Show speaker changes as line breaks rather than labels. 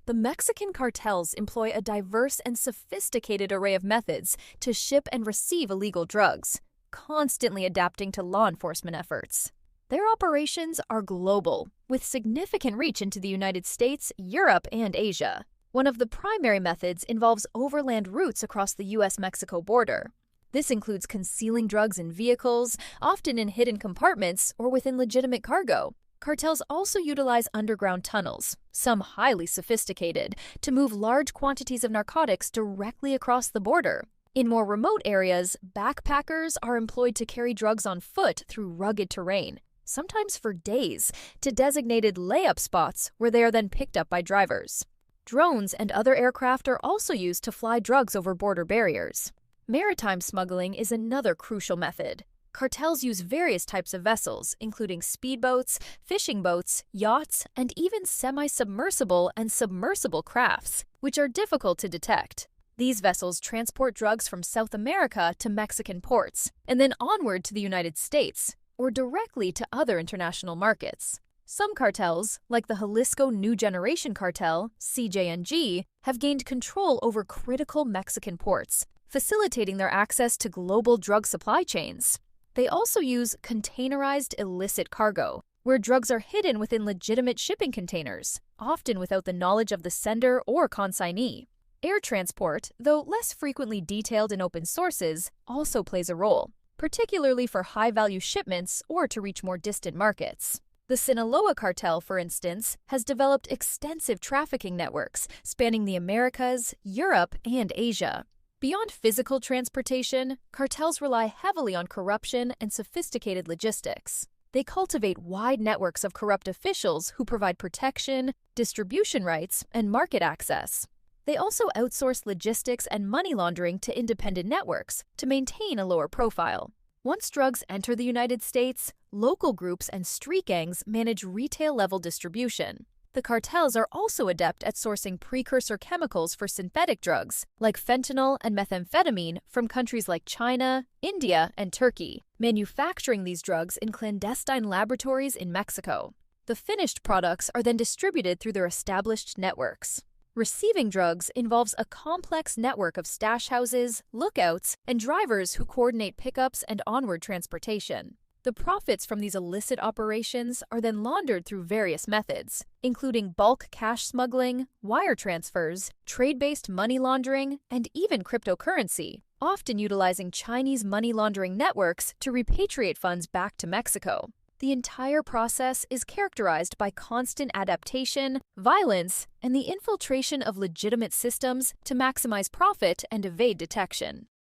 The Mexican cartels employ a diverse and sophisticated array of methods to ship and receive illegal drugs, constantly adapting to law enforcement efforts. Their operations are global, with significant reach into the United States, Europe, and Asia. One of the primary methods involves overland routes across the U.S.-Mexico border. This includes concealing drugs in vehicles, often in hidden compartments or within legitimate cargo. Cartels also utilize underground tunnels, some highly sophisticated, to move large quantities of narcotics directly across the border. In more remote areas, backpackers are employed to carry drugs on foot through rugged terrain, sometimes for days, to designated layup spots where they are then picked up by drivers. Drones and other aircraft are also used to fly drugs over border barriers. Maritime smuggling is another crucial method. Cartels use various types of vessels, including speedboats, fishing boats, yachts, and even semi-submersible and submersible crafts, which are difficult to detect. These vessels transport drugs from South America to Mexican ports, and then onward to the United States, or directly to other international markets. Some cartels, like the Jalisco New Generation Cartel, CJNG, have gained control over critical Mexican ports, facilitating their access to global drug supply chains. They also use containerized illicit cargo, where drugs are hidden within legitimate shipping containers, often without the knowledge of the sender or consignee. Air transport, though less frequently detailed in open sources, also plays a role, particularly for high-value shipments or to reach more distant markets. The Sinaloa Cartel, for instance, has developed extensive trafficking networks spanning the Americas, Europe, and Asia. Beyond physical transportation, cartels rely heavily on corruption and sophisticated logistics. They cultivate wide networks of corrupt officials who provide protection, distribution rights, and market access. They also outsource logistics and money laundering to independent networks to maintain a lower profile. Once drugs enter the United States, local groups and street gangs manage retail-level distribution. The cartels are also adept at sourcing precursor chemicals for synthetic drugs, like fentanyl and methamphetamine, from countries like China, India, and Turkey, manufacturing these drugs in clandestine laboratories in Mexico. The finished products are then distributed through their established networks. Receiving drugs involves a complex network of stash houses, lookouts, and drivers who coordinate pickups and onward transportation. The profits from these illicit operations are then laundered through various methods, including bulk cash smuggling, wire transfers, trade-based money laundering, and even cryptocurrency, often utilizing Chinese money laundering networks to repatriate funds back to Mexico. The entire process is characterized by constant adaptation, violence, and the infiltration of legitimate systems to maximize profit and evade detection.